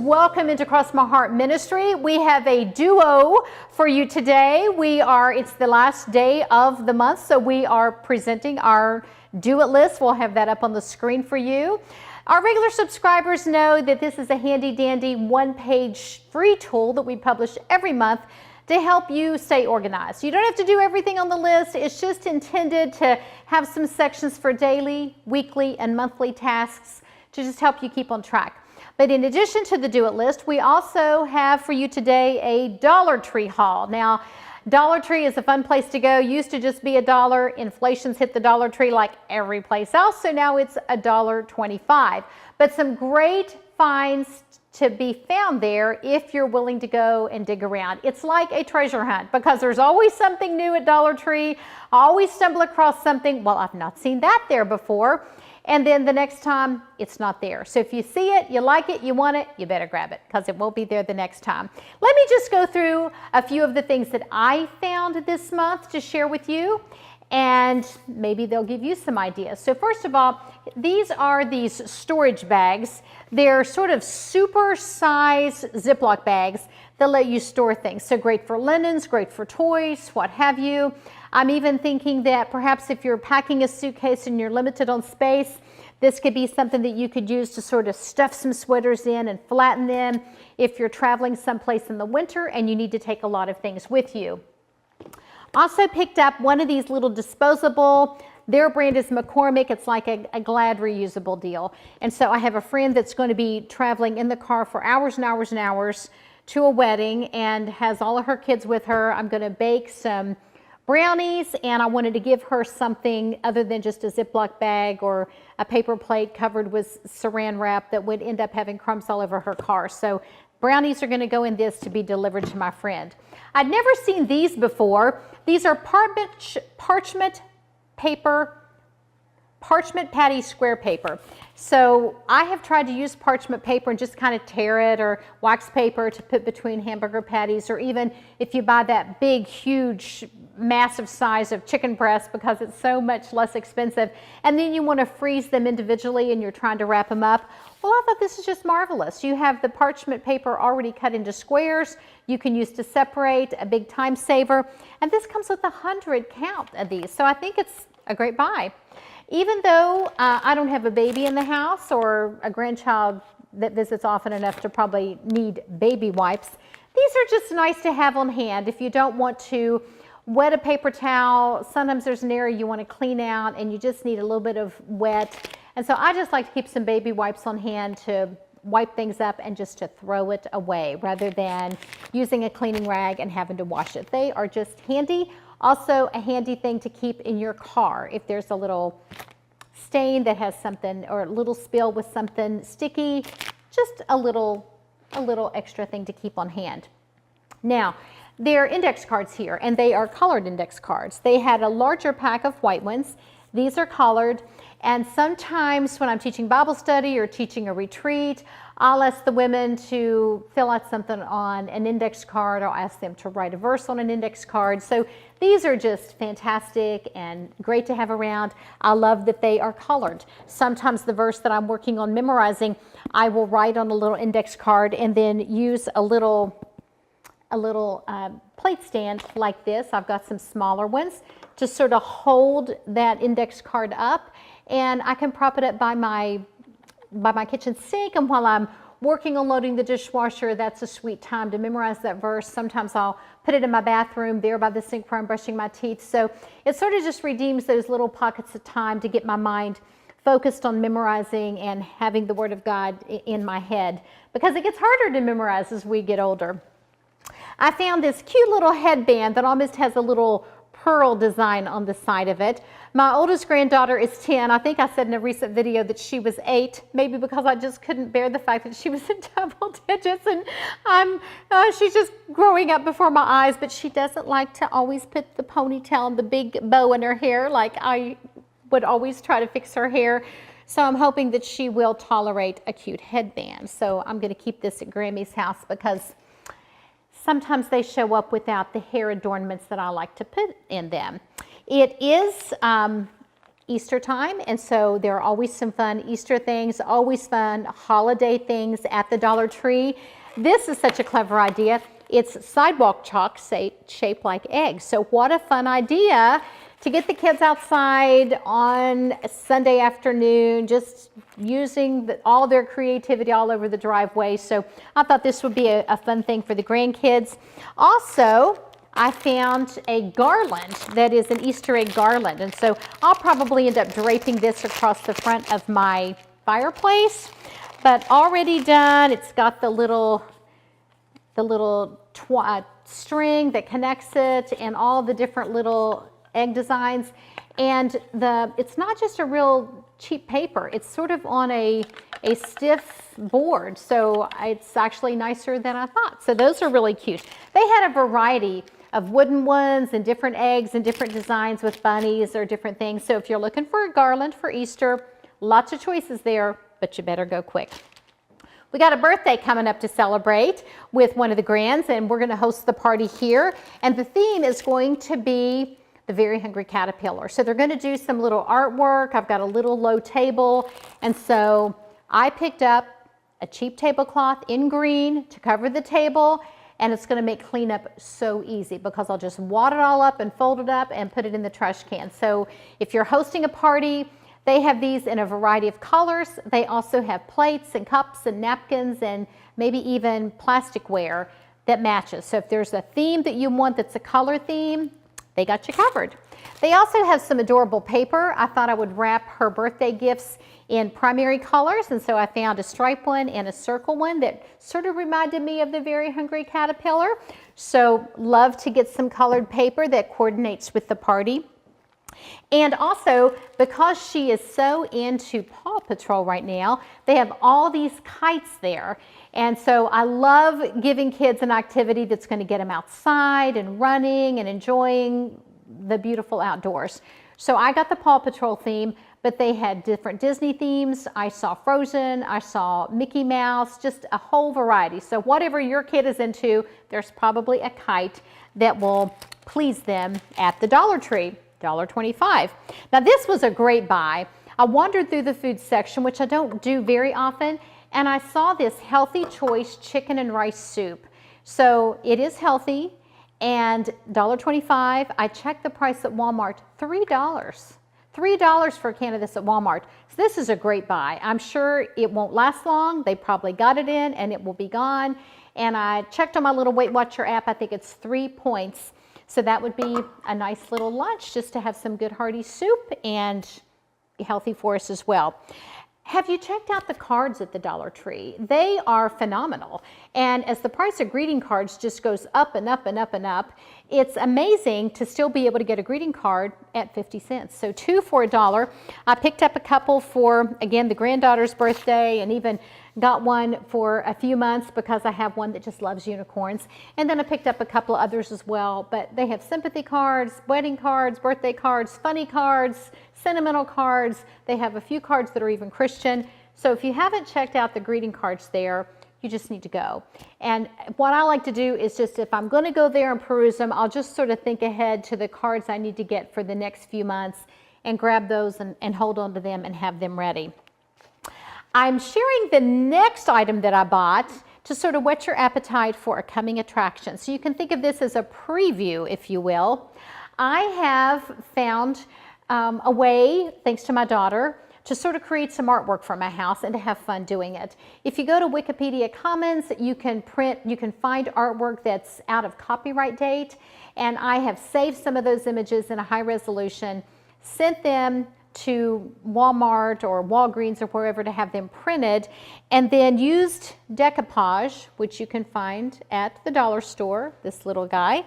welcome into Cross My Heart Ministry. We have a duo for you today. It's the last day of the month, so we are presenting our do-it list. We'll have that up on the screen for you. Our regular subscribers know that this is a handy-dandy one-page free tool that we publish every month to help you stay organized. You don't have to do everything on the list. It's just intended to have some sections for daily, weekly, and monthly tasks to just help you keep on track. But in addition to the do-it list, we also have for you today a Dollar Tree haul. Now, Dollar Tree is a fun place to go. Used to just be $1. Inflation's hit the Dollar Tree like every place else, so now it's $1.25. But some great finds to be found there if you're willing to go and dig around. It's like a treasure hunt because there's always something new at Dollar Tree. I always stumble across something, well, I've not seen that there before. And then the next time, it's not there. So if you see it, you like it, you want it, you better grab it because it won't be there the next time. Let me just go through a few of the things that I found this month to share with you, and maybe they'll give you some ideas. So first of all, these are these storage bags. They're sort of super size Ziploc bags that let you store things. So great for linens, great for toys, what have you. I'm even thinking that perhaps if you're packing a suitcase and you're limited on space, this could be something that you could use to sort of stuff some sweaters in and flatten them if you're traveling someplace in the winter and you need to take a lot of things with you. Also picked up one of these little disposable, their brand is McCormick. It's like a Glad reusable deal. And so I have a friend that's going to be traveling in the car for hours and hours and hours to a wedding and has all of her kids with her. I'm going to bake some brownies, and I wanted to give her something other than just a Ziploc bag or a paper plate covered with saran wrap that would end up having crumbs all over her car. So brownies are going to go in this to be delivered to my friend. I'd never seen these before. These are parchment patty square paper. So I have tried to use parchment paper and just kind of tear it, or wax paper to put between hamburger patties, or even if you buy that big, huge, massive size of chicken breast because it's so much less expensive, and then you want to freeze them individually and you're trying to wrap them up. Well, I thought this is just marvelous. You have the parchment paper already cut into squares. You can use to separate, a big time saver, and this comes with 100 count of these. So I think it's a great buy. Even though I don't have a baby in the house or a grandchild that visits often enough to probably need baby wipes, these are just nice to have on hand if you don't want to wet a paper towel. Sometimes there's an area you want to clean out and you just need a little bit of wet. And so I just like to keep some baby wipes on hand to wipe things up and just to throw it away rather than using a cleaning rag and having to wash it. They are just handy. Also a handy thing to keep in your car if there's a little stain that has something, or a little spill with something sticky, just a little extra thing to keep on hand. Now, there are index cards here, and they are colored index cards. They had a larger pack of white ones. These are colored, and sometimes when I'm teaching Bible study or teaching a retreat, I'll ask the women to fill out something on an index card, or I'll ask them to write a verse on an index card. So these are just fantastic and great to have around. I love that they are colored. Sometimes the verse that I'm working on memorizing, I will write on a little index card and then use a little plate stand like this. I've got some smaller ones to sort of hold that index card up, and I can prop it up by my kitchen sink, and while I'm working on loading the dishwasher, that's a sweet time to memorize that verse. Sometimes I'll put it in my bathroom there by the sink where I'm brushing my teeth. So it sort of just redeems those little pockets of time to get my mind focused on memorizing and having the Word of God in my head, because it gets harder to memorize as we get older. I found this cute little headband that almost has a little pearl design on the side of it. My oldest granddaughter is 10. I think I said in a recent video that she was 8, maybe because I just couldn't bear the fact that she was in double digits, and she's just growing up before my eyes, but she doesn't like to always put the ponytail and the big bow in her hair like I would always try to fix her hair. So I'm hoping that she will tolerate a cute headband. So I'm going to keep this at Grammy's house because sometimes they show up without the hair adornments that I like to put in them. It is Easter time, and so there are always some fun Easter things, always fun holiday things at the Dollar Tree. This is such a clever idea. It's sidewalk chalk shaped like eggs. So what a fun idea to get the kids outside on a Sunday afternoon, just using all their creativity all over the driveway. So I thought this would be a fun thing for the grandkids. Also, I found a garland that is an Easter egg garland. And so I'll probably end up draping this across the front of my fireplace. But already done. It's got the little string that connects it and all the different little egg designs. And it's not just a real cheap paper. It's sort of on a stiff board. So it's actually nicer than I thought. So those are really cute. They had a variety of wooden ones and different eggs and different designs with bunnies or different things. So if you're looking for a garland for Easter, lots of choices there, but you better go quick. We got a birthday coming up to celebrate with one of the grands, and we're going to host the party here. And the theme is going to be the Very Hungry Caterpillar. So they're going to do some little artwork. I've got a little low table, and so I picked up a cheap tablecloth in green to cover the table. And it's going to make cleanup so easy because I'll just wad it all up and fold it up and put it in the trash can. So if you're hosting a party, they have these in a variety of colors. They also have plates and cups and napkins and maybe even plasticware that matches. So if there's a theme that you want that's a color theme, they got you covered. They also have some adorable paper. I thought I would wrap her birthday gifts in primary colors, and so I found a stripe one and a circle one that sort of reminded me of the Very Hungry Caterpillar. So love to get some colored paper that coordinates with the party. And also, because she is so into Paw Patrol right now, they have all these kites there. And so I love giving kids an activity that's going to get them outside and running and enjoying the beautiful outdoors. So I got the Paw Patrol theme, but they had different Disney themes. I saw Frozen, I saw Mickey Mouse, just a whole variety. So whatever your kid is into, there's probably a kite that will please them at the Dollar Tree, $1.25. Now this was a great buy. I wandered through the food section, which I don't do very often, and I saw this Healthy Choice chicken and rice soup. So it is healthy and $1.25. I checked the price at Walmart, $3. $3 for a can of this at Walmart. So this is a great buy. I'm sure it won't last long. They probably got it in and it will be gone. And I checked on my little Weight Watcher app. I think it's 3 points. So that would be a nice little lunch just to have some good hearty soup and healthy for us as well. Have you checked out the cards at the Dollar Tree? They are phenomenal. And as the price of greeting cards just goes up and up and up and up, it's amazing to still be able to get a greeting card at 50 cents. So 2 for $1. I picked up a couple for, again, the granddaughter's birthday, and even got one for a few months because I have one that just loves unicorns. And then I picked up a couple of others as well. But they have sympathy cards, wedding cards, birthday cards, funny cards, sentimental cards. They have a few cards that are even Christian. So if you haven't checked out the greeting cards there, you just need to go. And what I like to do is just, if I'm going to go there and peruse them, I'll just sort of think ahead to the cards I need to get for the next few months and grab those and hold on to them and have them ready. I'm sharing the next item that I bought to sort of whet your appetite for a coming attraction. So you can think of this as a preview, if you will. I have found a way, thanks to my daughter, to sort of create some artwork for my house and to have fun doing it. If you go to Wikipedia Commons, you can find artwork that's out of copyright date, and I have saved some of those images in a high resolution, sent them to Walmart or Walgreens or wherever to have them printed, and then used decoupage, which you can find at the dollar store, this little guy,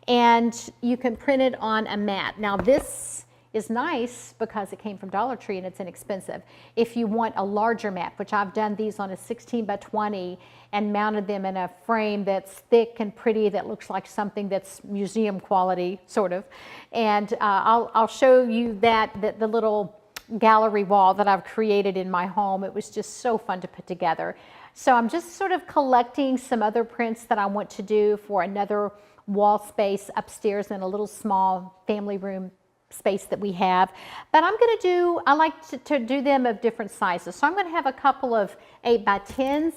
and you can print it on a mat. Now this is nice because it came from Dollar Tree and it's inexpensive. If you want a larger mat, which I've done these on a 16 by 20 and mounted them in a frame that's thick and pretty that looks like something that's museum quality, sort of. And I'll show you the little gallery wall that I've created in my home. It was just so fun to put together. So I'm just sort of collecting some other prints that I want to do for another wall space upstairs in a little small family room space that we have. But I like to do them of different sizes. So I'm going to have a couple of 8x10s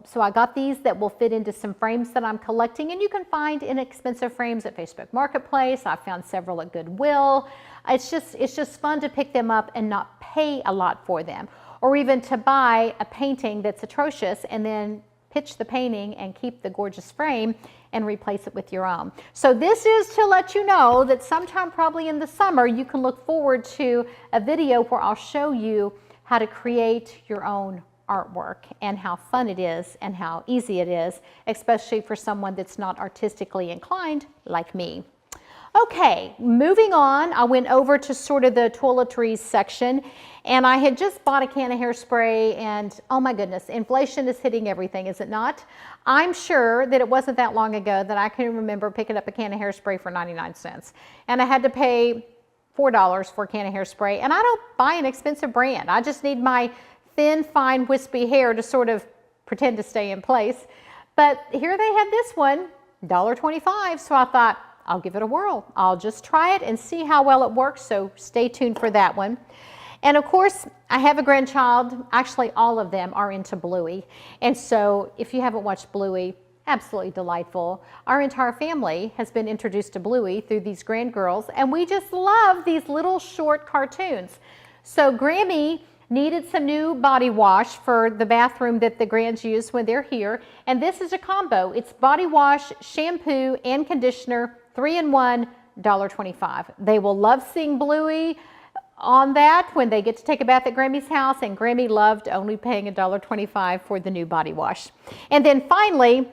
so I got these that will fit into some frames that I'm collecting, and you can find inexpensive frames at Facebook Marketplace. I found several at Goodwill. It's just fun to pick them up and not pay a lot for them, or even to buy a painting that's atrocious and then pitch the painting and keep the gorgeous frame and replace it with your own. So this is to let you know that sometime probably in the summer you can look forward to a video where I'll show you how to create your own artwork and how fun it is and how easy it is, especially for someone that's not artistically inclined like me. Okay, moving on, I went over to sort of the toiletries section, and I had just bought a can of hairspray, and oh my goodness, inflation is hitting everything, is it not? I'm sure that it wasn't that long ago that I can remember picking up a can of hairspray for 99 cents, and I had to pay $4 for a can of hairspray, and I don't buy an expensive brand. I just need my thin, fine, wispy hair to sort of pretend to stay in place. But here they had this one, $1.25, so I thought, I'll give it a whirl. I'll just try it and see how well it works, so stay tuned for that one. And of course, I have a grandchild. Actually, all of them are into Bluey. And so if you haven't watched Bluey, absolutely delightful. Our entire family has been introduced to Bluey through these grandgirls, and we just love these little short cartoons. So Grammy needed some new body wash for the bathroom that the grands use when they're here. And this is a combo. It's body wash, shampoo, and conditioner, 3-in-1, $1.25. They will love seeing Bluey on that when they get to take a bath at Grammy's house, and Grammy loved only paying $1.25 for the new body wash. And then finally,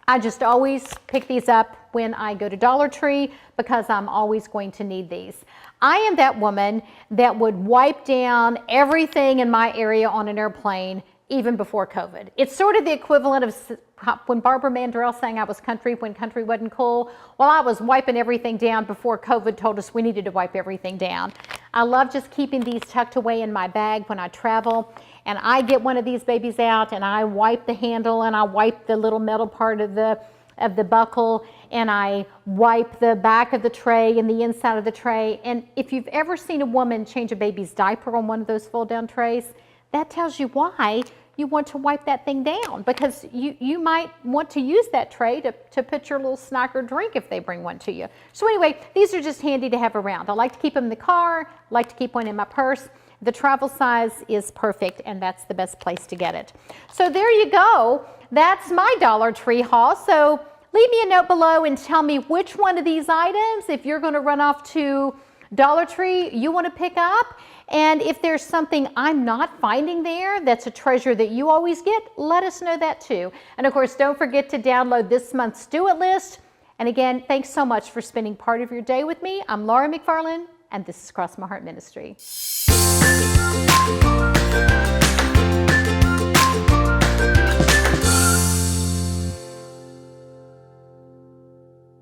I just always pick these up when I go to Dollar Tree because I'm always going to need these. I am that woman that would wipe down everything in my area on an airplane even before COVID. It's sort of the equivalent of when Barbara Mandrell sang I was country when country wasn't cool. Well, I was wiping everything down before COVID told us we needed to wipe everything down. I love just keeping these tucked away in my bag when I travel. And I get one of these babies out and I wipe the handle and I wipe the little metal part of the buckle, and I wipe the back of the tray and the inside of the tray. And if you've ever seen a woman change a baby's diaper on one of those fold down trays, that tells you why you want to wipe that thing down, because you might want to use that tray to put your little snack or drink if they bring one to you. So anyway, these are just handy to have around. I like to keep them in the car, like to keep one in my purse. The travel size is perfect, and that's the best place to get it. So there you go. That's my Dollar Tree haul. So leave me a note below and tell me which one of these items, if you're going to run off to Dollar Tree, you want to pick up. And if there's something I'm not finding there that's a treasure that you always get, let us know that too. And of course, don't forget to download this month's Do It List. And again, thanks so much for spending part of your day with me. I'm Laura McFarland, and this is Cross My Heart Ministry.